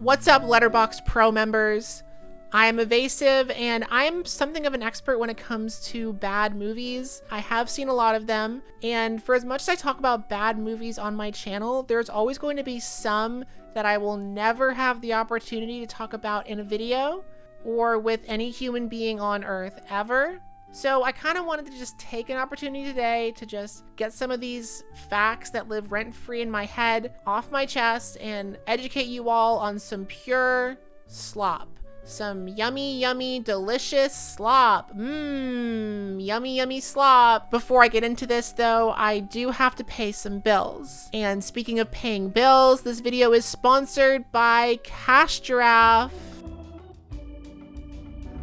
What's up, Letterboxd Pro members? I am Evasive, and I am something of an expert when it comes to bad movies. I have seen a lot of them, and for as much as I talk about bad movies on my channel, there's always going to be some that I will never have the opportunity to talk about in a video or with any human being on Earth ever. So I kind of wanted to just take an opportunity today to just get some of these facts that live rent-free in my head off my chest and educate you all on some pure slop. Some yummy, yummy, delicious slop. Yummy, yummy slop. Before I get into this though, I do have to pay some bills. And speaking of paying bills, this video is sponsored by Cash Giraffe.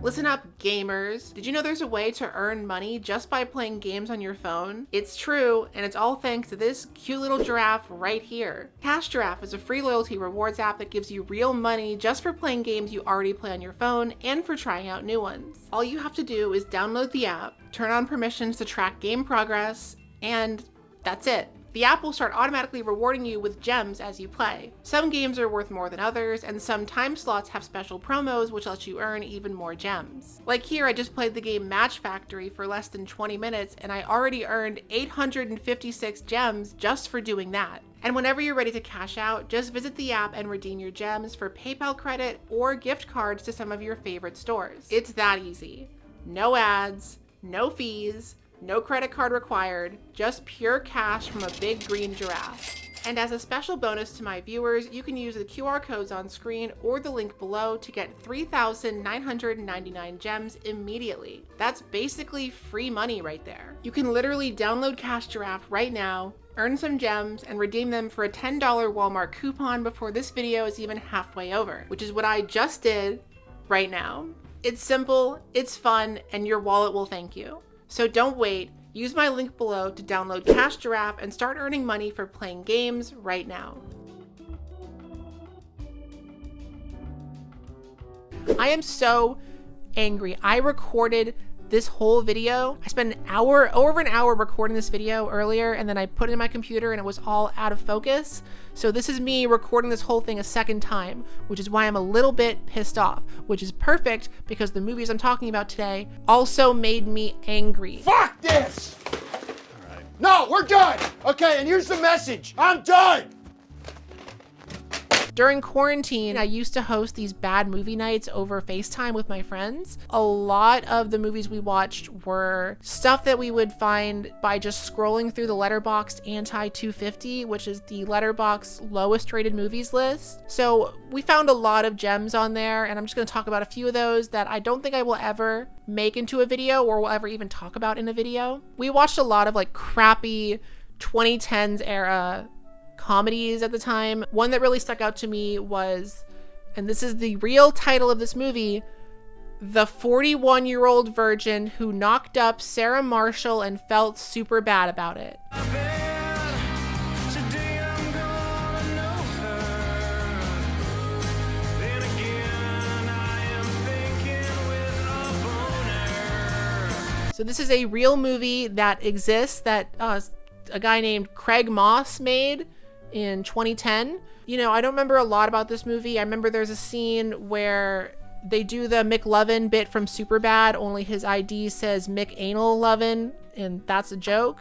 Listen up, gamers. Did you know there's a way to earn money just by playing games on your phone? It's true, and it's all thanks to this cute little giraffe right here. Cash Giraffe is a free loyalty rewards app that gives you real money just for playing games you already play on your phone and for trying out new ones. All you have to do is download the app, turn on permissions to track game progress, and that's it. The app will start automatically rewarding you with gems as you play. Some games are worth more than others, and some time slots have special promos which let you earn even more gems. Like here, I just played the game Match Factory for less than 20 minutes, and I already earned 856 gems just for doing that. And whenever you're ready to cash out, just visit the app and redeem your gems for PayPal credit or gift cards to some of your favorite stores. It's that easy. No ads, no fees, no credit card required, just pure cash from a big green giraffe. And as a special bonus to my viewers, you can use the QR codes on screen or the link below to get 3,999 gems immediately. That's basically free money right there. You can literally download Cash Giraffe right now, earn some gems, and redeem them for a $10 Walmart coupon before this video is even halfway over, which is what I just did right now. It's simple, it's fun, and your wallet will thank you. So don't wait, use my link below to download Cash Giraffe and start earning money for playing games right now. I am so angry. I recorded this whole video. I spent over an hour recording this video earlier, and then I put it in my computer and it was all out of focus. So this is me recording this whole thing a second time, which is why I'm a little bit pissed off, which is perfect because the movies I'm talking about today also made me angry. Fuck this! All right. No, we're done! Okay, and here's the message. I'm done! During quarantine, I used to host these bad movie nights over FaceTime with my friends. A lot of the movies we watched were stuff that we would find by just scrolling through the Letterboxd Anti-250, which is the Letterboxd lowest rated movies list. So we found a lot of gems on there, and I'm just going to talk about a few of those that I don't think I will ever make into a video or will ever even talk about in a video. We watched a lot of like crappy 2010s era comedies at the time. One that really stuck out to me was, and this is the real title of this movie, The 41-Year-Old Virgin Who Knocked Up Sarah Marshall and Felt Super Bad About It. So this is a real movie that exists that a guy named Craig Moss made in 2010. You know, I don't remember a lot about this movie. I remember there's a scene where they do the McLovin bit from Superbad, only his ID says McAnal-Lovin, and that's a joke.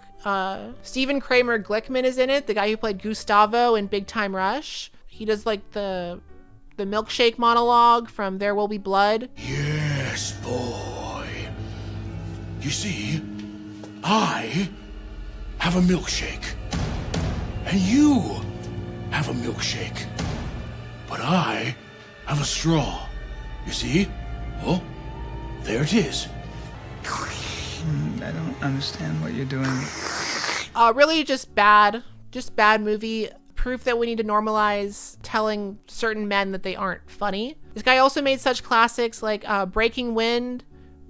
Stephen Kramer Glickman is in it, the guy who played Gustavo in Big Time Rush. He does like the milkshake monologue from There Will Be Blood. Yes, boy. You see, I have a milkshake. And you have a milkshake. But I have a straw. You see? Well, there it is. I don't understand what you're doing. Really just bad movie. Proof that we need to normalize telling certain men that they aren't funny. This guy also made such classics like Breaking Wind,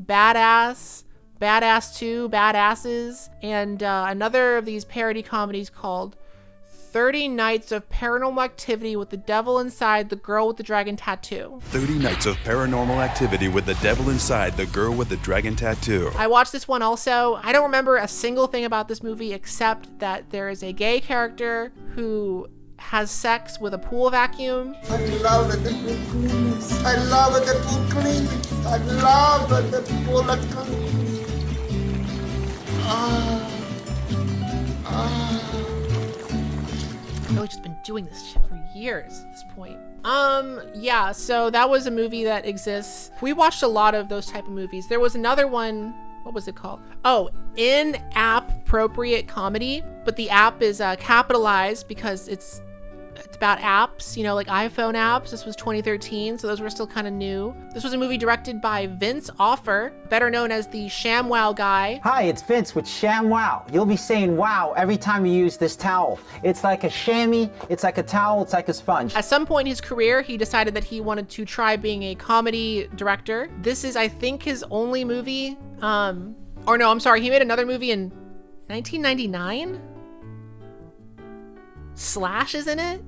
Badass, Badass 2, Badasses, and another of these parody comedies called 30 Nights of Paranormal Activity with the Devil Inside, the Girl with the Dragon Tattoo. 30 Nights of Paranormal Activity with the Devil Inside, the Girl with the Dragon Tattoo. I watched this one also. I don't remember a single thing about this movie except that there is a gay character who has sex with a pool vacuum. I love it, the pool cleaners. I love it, the pool cleaners. I love it, the pool cleaners. I've really just been doing this shit for years at this point. Yeah, so that was a movie that exists. We watched a lot of those type of movies. There was another one, what was it called? Oh, in-app appropriate comedy, but the app is capitalized because it's about apps, you know, like iPhone apps. This was 2013, so those were still kind of new. This was a movie directed by Vince Offer, better known as the ShamWow guy. Hi, it's Vince with ShamWow. You'll be saying wow every time you use this towel. It's like a chamois, it's like a towel, it's like a sponge. At some point in his career, he decided that he wanted to try being a comedy director. This is, I think, his only movie. Or no, I'm sorry, he made another movie in 1999? Slash is in it?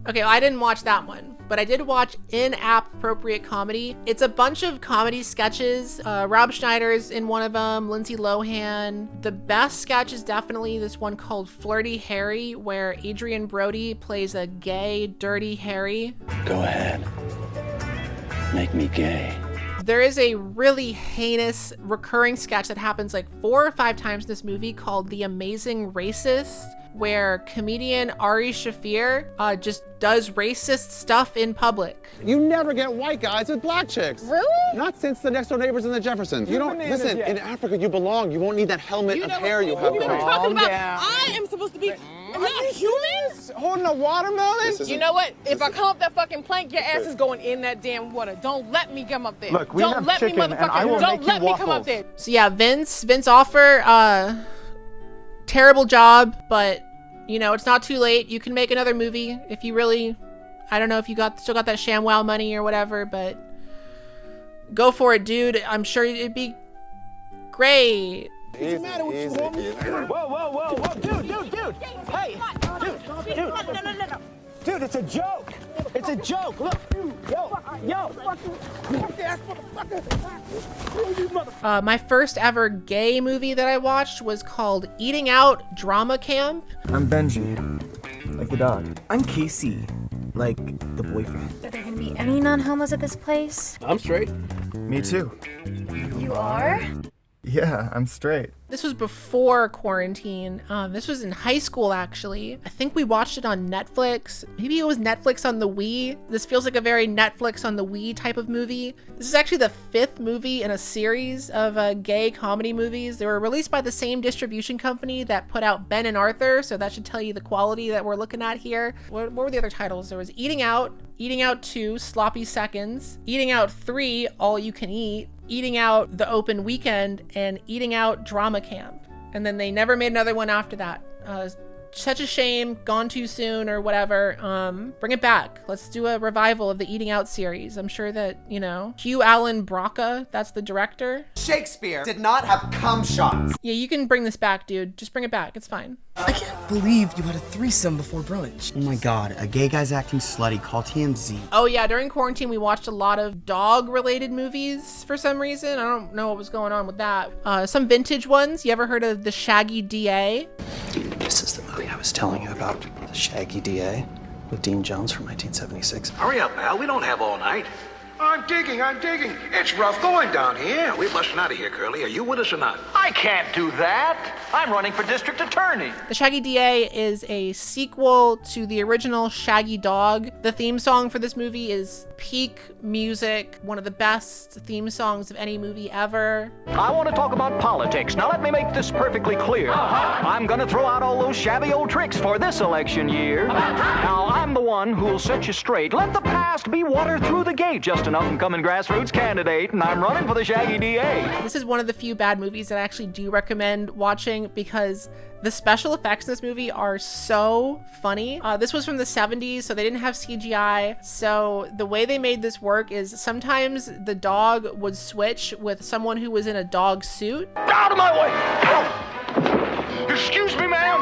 Okay, well, I didn't watch that one, but I did watch in-app appropriate comedy. It's a bunch of comedy sketches. Rob Schneider's in one of them, Lindsay Lohan. The best sketch is definitely this one called Flirty Harry, where Adrian Brody plays a gay, dirty Harry. Go ahead. Make me gay. There is a really heinous recurring sketch that happens like 4 or 5 times in this movie called The Amazing Racist, where comedian Ari Shaffir just does racist stuff in public. You never get white guys with black chicks. Really? Not since the next door neighbors and the Jeffersons. You don't, listen, in Africa you belong. You won't need that helmet of hair you have going. Talking about, I am supposed to be, am I human? Holding a watermelon? You know what? If I come up that fucking plank, your ass is going in that damn water. Don't let me come up there. Look, we don't have let chicken, me and I will don't make let you me come up waffles. there. So yeah, Vince Offer, terrible job, but you know, it's not too late. You can make another movie if you really, I don't know if you still got that ShamWow money or whatever, but go for it, dude. I'm sure it'd be great. What's the matter with you, homie? Whoa, dude. Hey, dude. Dude, it's a joke. It's a joke. Look, yo. My first ever gay movie that I watched was called Eating Out Drama Camp. I'm Benji, like the dog. I'm Casey, like the boyfriend. Are there gonna be any non-homos at this place? I'm straight. Me too. You are? Yeah, I'm straight. This was before quarantine. This was in high school, actually. I think we watched it on Netflix. Maybe it was Netflix on the Wii. This feels like a very Netflix on the Wii type of movie. This is actually the 5th movie in a series of gay comedy movies. They were released by the same distribution company that put out Ben and Arthur, so that should tell you the quality that we're looking at here. What were the other titles? There was Eating Out, Eating Out 2, Sloppy Seconds, Eating Out 3, All You Can Eat, Eating Out The Open Weekend, and Eating Out Drama Camp. And then they never made another one after that. Such a shame, gone too soon or whatever. Bring it back. Let's do a revival of the Eating Out series. I'm sure that, you know, Hugh Allen Braca, that's the director. Shakespeare did not have cum shots. Yeah, you can bring this back, dude. Just bring it back. It's fine. I can't believe you had a threesome before brunch. Oh my god, a gay guy's acting slutty. Call TMZ. Oh yeah, during quarantine we watched a lot of dog-related movies for some reason. I don't know what was going on with that. Some vintage ones. You ever heard of The Shaggy DA? This is the movie I was telling you about. The Shaggy DA with Dean Jones from 1976. Hurry up, pal. We don't have all night. I'm digging. It's rough going down here. We're busting out of here, Curly. Are you with us or not? I can't do that. I'm running for district attorney. The Shaggy DA is a sequel to the original Shaggy Dog. The theme song for this movie is peak music, one of the best theme songs of any movie ever. I want to talk about politics. Now let me make this perfectly clear. I'm going to throw out all those shabby old tricks for this election year. Now I'm the one who'll set you straight. Let the past be water through the gate. Just an up-and-coming grassroots candidate, and I'm running for the Shaggy DA. This is one of the few bad movies that I actually do recommend watching because the special effects in this movie are so funny. This was from the 70s, so they didn't have CGI. So the way they made this work is sometimes the dog would switch with someone who was in a dog suit. Out of my way! Ow! Excuse me, ma'am.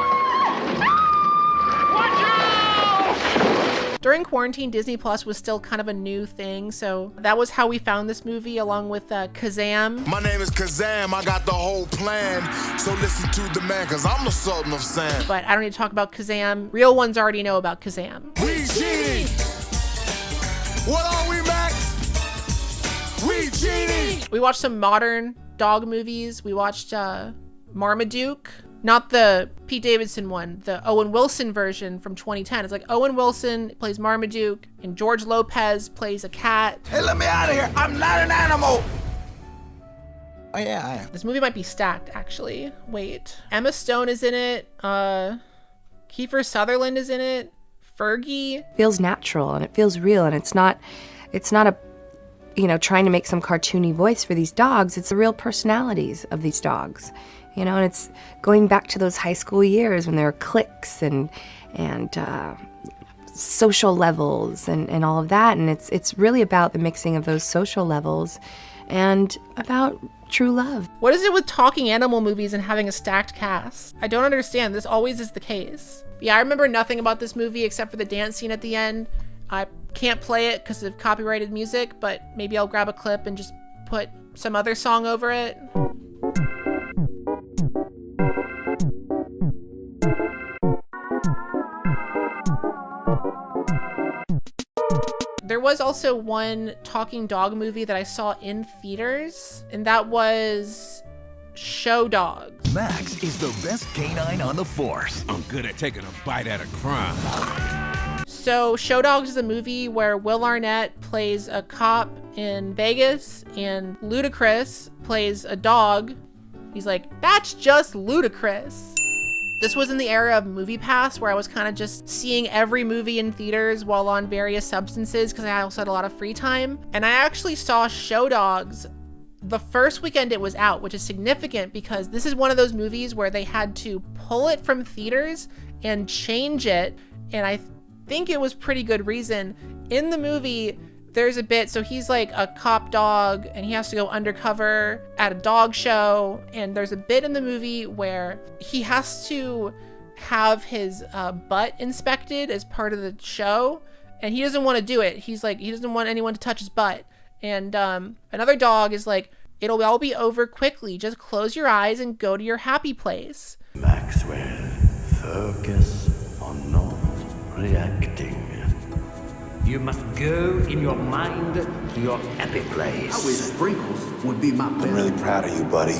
Watch out! During quarantine, Disney Plus was still kind of a new thing, so that was how we found this movie, along with Kazam. My name is Kazam, I got the whole plan, so listen to the man, cause I'm the Sultan of Sand. But I don't need to talk about Kazam. Real ones already know about Kazam. We genie! What are we, Max? We genie! We watched some modern dog movies. We watched Marmaduke. Not the Pete Davidson one, the Owen Wilson version from 2010. It's like Owen Wilson plays Marmaduke and George Lopez plays a cat. Hey, let me out of here. I'm not an animal. Oh yeah. This movie might be stacked, actually. Wait. Emma Stone is in it. Kiefer Sutherland is in it. Fergie. Feels natural and it feels real, and it's not a, you know, trying to make some cartoony voice for these dogs. It's the real personalities of these dogs. You know, and it's going back to those high school years when there were cliques and social levels and all of that. And it's really about the mixing of those social levels and about true love. What is it with talking animal movies and having a stacked cast? I don't understand. This always is the case. Yeah, I remember nothing about this movie except for the dance scene at the end. I can't play it because of copyrighted music, but maybe I'll grab a clip and just put some other song over it. There was also one talking dog movie that I saw in theaters, and that was Show Dogs. Max is the best canine on the force. I'm good at taking a bite at a crime. So Show Dogs is a movie where Will Arnett plays a cop in Vegas and Ludacris plays a dog. He's like, that's just ludicrous. This was in the era of MoviePass, where I was kind of just seeing every movie in theaters while on various substances because I also had a lot of free time. And I actually saw Show Dogs the first weekend it was out, which is significant because this is one of those movies where they had to pull it from theaters and change it. And I think it was pretty good reason. In the movie, there's a bit, so he's like a cop dog and he has to go undercover at a dog show. And there's a bit in the movie where he has to have his butt inspected as part of the show. And he doesn't want to do it. He's like, he doesn't want anyone to touch his butt. And another dog is like, it'll all be over quickly. Just close your eyes and go to your happy place. Maxwell, focus on not reacting. You must go in your mind to your happy place. I wish Sprinkles would be my best. I'm really proud of you, buddy.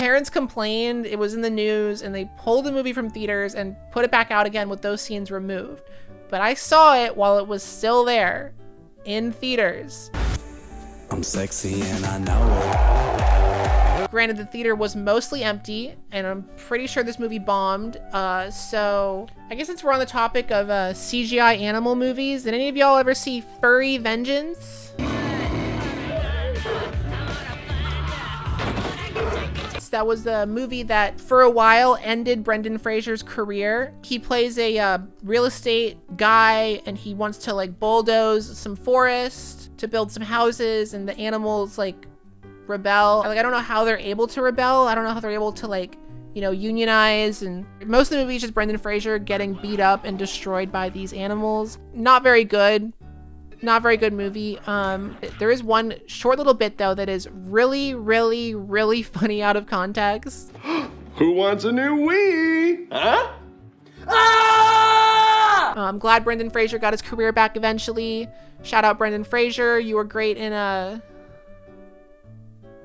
Parents complained, it was in the news, and they pulled the movie from theaters and put it back out again with those scenes removed. But I saw it while it was still there, in theaters. I'm sexy and I know it. Granted, the theater was mostly empty, and I'm pretty sure this movie bombed. So I guess since we're on the topic of CGI animal movies, did any of y'all ever see Furry Vengeance? That was the movie that for a while ended Brendan Fraser's career. He plays a real estate guy and he wants to like bulldoze some forest to build some houses, and the animals like rebel. Like, I don't know how they're able to rebel. I don't know how they're able to like, you know, unionize. And most of the movie is just Brendan Fraser getting beat up and destroyed by these animals. Not very good. Not very good movie. There is one short little bit though that is really, really, really funny out of context. Who wants a new Wii? Huh? I'm glad Brendan Fraser got his career back eventually. Shout out Brendan Fraser. You were great in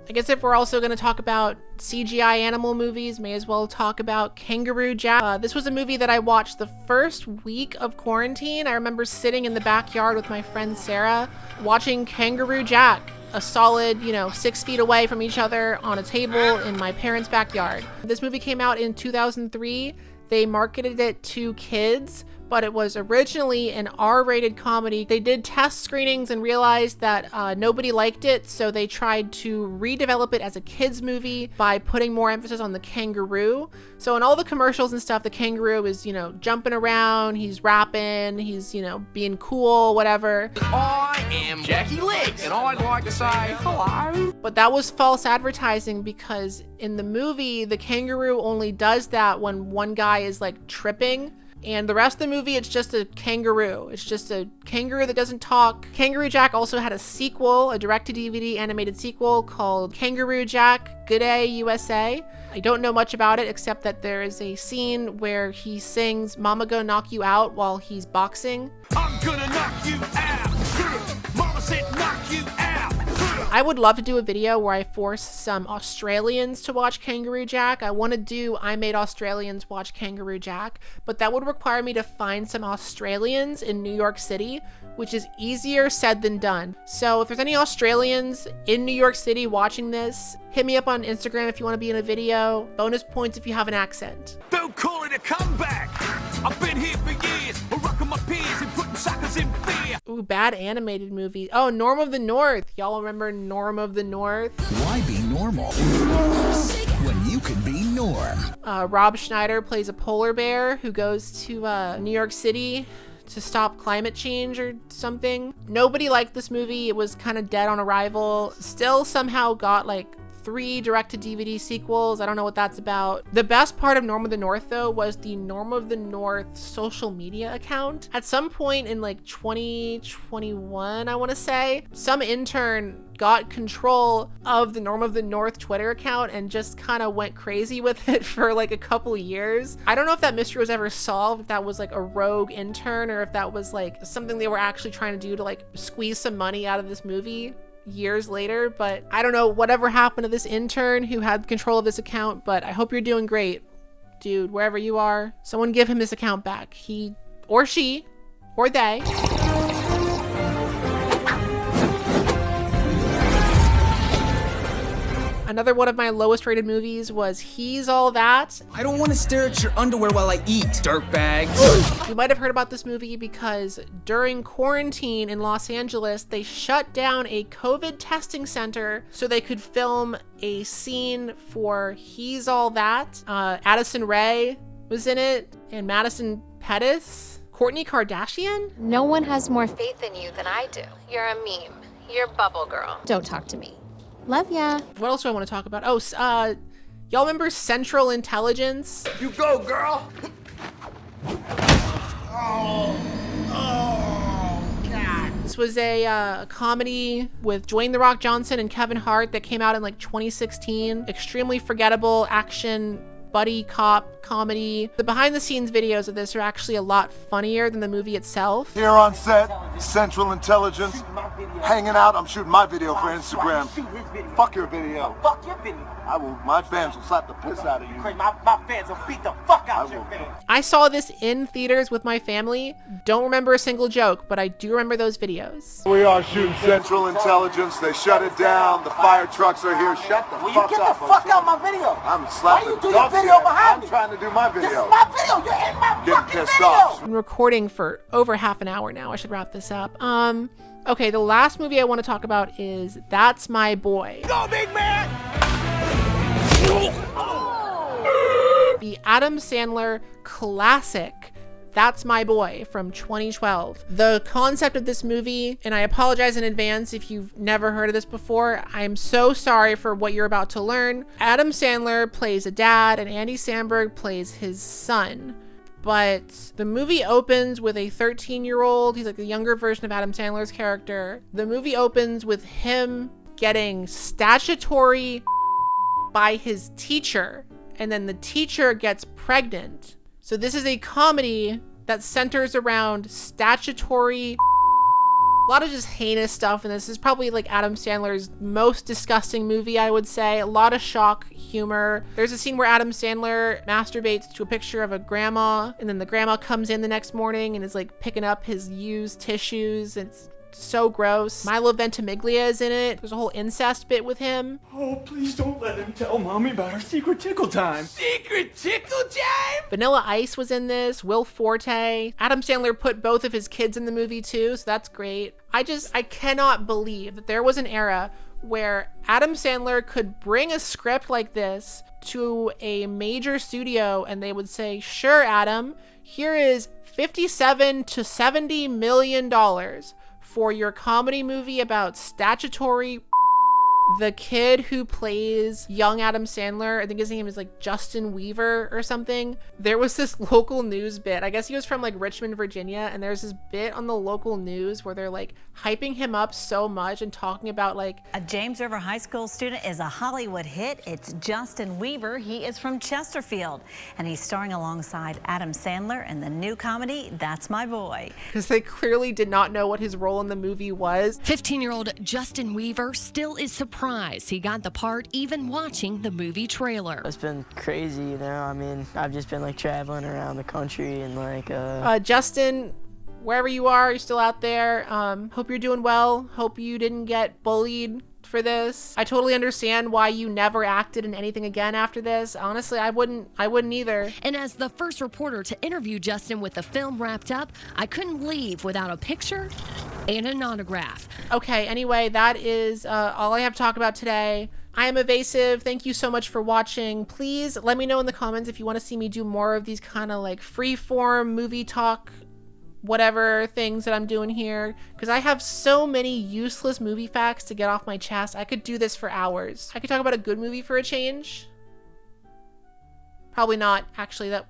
I guess if we're also going to talk about CGI animal movies, may as well talk about Kangaroo Jack. This was a movie that I watched the first week of quarantine. I remember sitting in the backyard with my friend Sarah, watching Kangaroo Jack, a solid, 6 feet away from each other on a table in my parents' backyard. This movie came out in 2003. They marketed it to kids, but it was originally an R-rated comedy. They did test screenings and realized that nobody liked it, so they tried to redevelop it as a kids movie by putting more emphasis on the kangaroo. So in all the commercials and stuff, the kangaroo is, you know, jumping around, he's rapping, he's, you know, being cool, whatever. I am Jackie Legs, and I'd like to say hello. But that was false advertising, because in the movie, the kangaroo only does that when one guy is like tripping. And the rest of the movie, it's just a kangaroo. It's just a kangaroo that doesn't talk. Kangaroo Jack also had a sequel, a direct-to-DVD animated sequel called Kangaroo Jack, Good Day USA. I don't know much about it except that there is a scene where he sings Mama Gonna Knock You Out while he's boxing. I'm gonna knock you out. Mama said knock you out. I would love to do a video where I force some Australians to watch Kangaroo Jack. I want to do I Made Australians Watch Kangaroo Jack, but that would require me to find some Australians in New York City, which is easier said than done. So if there's any Australians in New York City watching this, hit me up on Instagram if you want to be in a video. Bonus points if you have an accent. Don't call it a comeback. I've been here for years, rocking my peers and putting suckers in fear. Ooh, bad animated movie. Oh, Norm of the North. Y'all remember Norm of the North? Why be normal when you can be Norm? Rob Schneider plays a polar bear who goes to New York City to stop climate change or something. Nobody liked this movie. It was kind of dead on arrival. Still somehow got like 3 direct-to-DVD sequels. I don't know what that's about. The best part of Norm of the North, though, was the Norm of the North social media account. At some point in like 2021, I want to say, some intern got control of the Norm of the North Twitter account and just kind of went crazy with it for like a couple years. I don't know if that mystery was ever solved, if that was like a rogue intern or if that was like something they were actually trying to do to like squeeze some money out of this movie years later. But I don't know whatever happened to this intern who had control of this account, but I hope you're doing great, dude, wherever you are. Someone give him his account back. He or she or they. Another one of my lowest rated movies was He's All That. I don't want to stare at your underwear while I eat, dirtbags. You might have heard about this movie because during quarantine in Los Angeles, they shut down a COVID testing center so they could film a scene for He's All That. Addison Rae was in it, and Madison Pettis. Kourtney Kardashian? No one has more faith in you than I do. You're a meme. You're bubble girl. Don't talk to me. Love ya. What else do I want to talk about? Oh, y'all remember Central Intelligence? You go, girl. God. This was a comedy with Dwayne "The Rock" Johnson and Kevin Hart that came out in like 2016. Extremely forgettable action buddy cop comedy. The behind the scenes videos of this are actually a lot funnier than the movie itself. Here on set, Central Intelligence, hanging out. I'm shooting my video for Instagram. Fuck your video. Fuck your video. My fans will slap the piss out of you. My fans will beat the fuck out your video. I saw this in theaters with my family. Don't remember a single joke, but I do remember those videos. We are shooting Central Intelligence. They shut it down. The fire trucks are here. Shut the fuck up. Will you get the fuck out my video? I'm slapping. Why you do your video behind me? I'm trying to do my video. This is my video. You're in my fucking video. I've been recording for over half an hour now. I should wrap this up. Okay, the last movie I want to talk about is That's My Boy. Go, big man! The Adam Sandler classic, That's My Boy, from 2012. The concept of this movie, and I apologize in advance if you've never heard of this before, I'm so sorry for what you're about to learn. Adam Sandler plays a dad and Andy Samberg plays his son. But the movie opens with a 13-year-old, he's like the younger version of Adam Sandler's character. The movie opens with him getting statutory by his teacher, and then the teacher gets pregnant. So this is a comedy that centers around statutory, a lot of just heinous stuff, and this is probably like Adam Sandler's most disgusting movie, I would say. A lot of shock humor. There's a scene where Adam Sandler masturbates to a picture of a grandma, and then the grandma comes in the next morning and is like picking up his used tissues. It's so gross. Milo Ventimiglia is in it. There's a whole incest bit with him. Oh, please don't let him tell Mommy about our secret tickle time. Secret tickle time? Vanilla Ice was in this. Will Forte. Adam Sandler put both of his kids in the movie too, so that's great. I cannot believe that there was an era where Adam Sandler could bring a script like this to a major studio and they would say, sure, Adam, here is $57 to $70 million for your comedy movie about statutory. The kid who plays young Adam Sandler, I think his name is like Justin Weaver or something. There was this local news bit. I guess he was from like Richmond, Virginia. And there's this bit on the local news where they're like hyping him up so much and talking about like. A James River High School student is a Hollywood hit. It's Justin Weaver. He is from Chesterfield. And he's starring alongside Adam Sandler in the new comedy, That's My Boy. Because they clearly did not know what his role in the movie was. 15-year-old Justin Weaver still is surprised he got the part even watching the movie trailer. It's been crazy, you know. I mean, I've just been like traveling around the country and like Justin, wherever you are, you're still out there. Hope you're doing well. Hope you didn't get bullied for this. I totally understand why you never acted in anything again after this. Honestly, I wouldn't either. And as the first reporter to interview Justin with the film wrapped up, I couldn't leave without a picture and an autograph. Okay, anyway, that is all I have to talk about today. I am Evasive. Thank you so much for watching. Please let me know in the comments if you want to see me do more of these kind of like free-form movie talk whatever things that I'm doing here, because I have so many useless movie facts to get off my chest. I could do this for hours. I could talk about a good movie for a change. Probably not, actually. That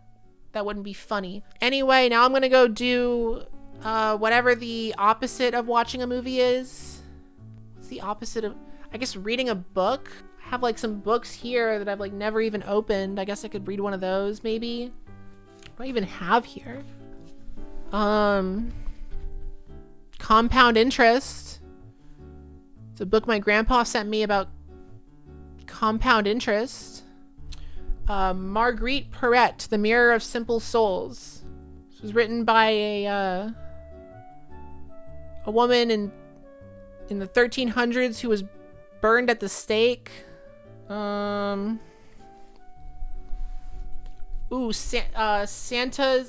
wouldn't be funny. Anyway, now I'm gonna go do whatever the opposite of watching a movie is. What's the opposite of, I guess, reading a book? I have like some books here that I've like never even opened. I guess I could read one of those maybe. What do I even have here? Compound Interest. It's a book my grandpa sent me about compound interest. Marguerite Perret, The Mirror of Simple Souls. This was written by a woman in the 1300s who was burned at the stake. Santa's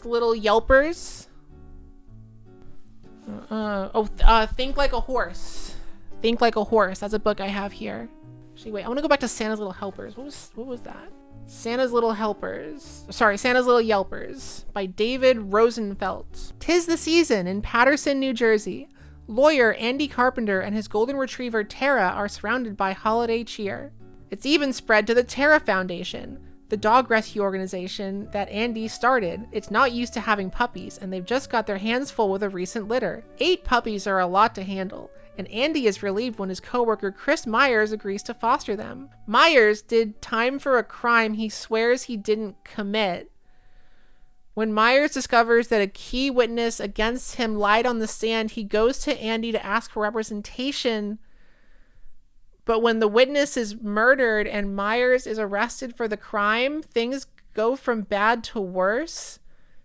Little Yelpers. Think Like a Horse. Think Like a Horse. That's a book I have here. Actually, wait, I want to go back to Santa's Little Helpers. What was that? Santa's Little Helpers. Sorry, Santa's Little Yelpers by David Rosenfeld. 'Tis the season in Paterson, New Jersey. Lawyer Andy Carpenter and his golden retriever Tara are surrounded by holiday cheer. It's even spread to the Tara Foundation, the dog rescue organization that Andy started. It's not used to having puppies, and they've just got their hands full with a recent litter. 8 puppies are a lot to handle, and Andy is relieved when his coworker Chris Myers agrees to foster them. Myers did time for a crime he swears he didn't commit. When Myers discovers that a key witness against him lied on the stand, he goes to Andy to ask for representation. But when the witness is murdered and Myers is arrested for the crime, things go from bad to worse.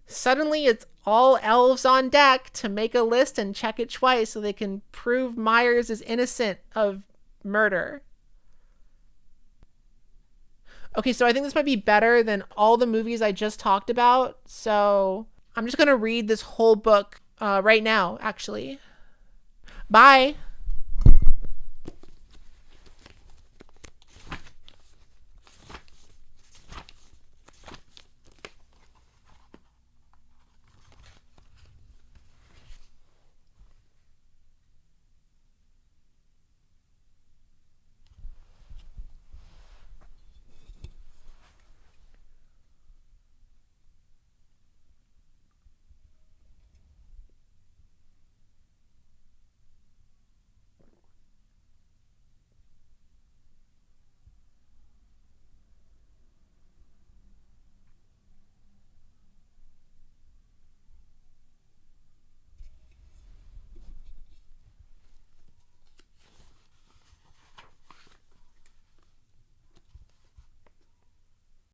Suddenly, it's all elves on deck to make a list and check it twice so they can prove Myers is innocent of murder. Okay, so I think this might be better than all the movies I just talked about. So I'm just going to read this whole book right now, actually. Bye.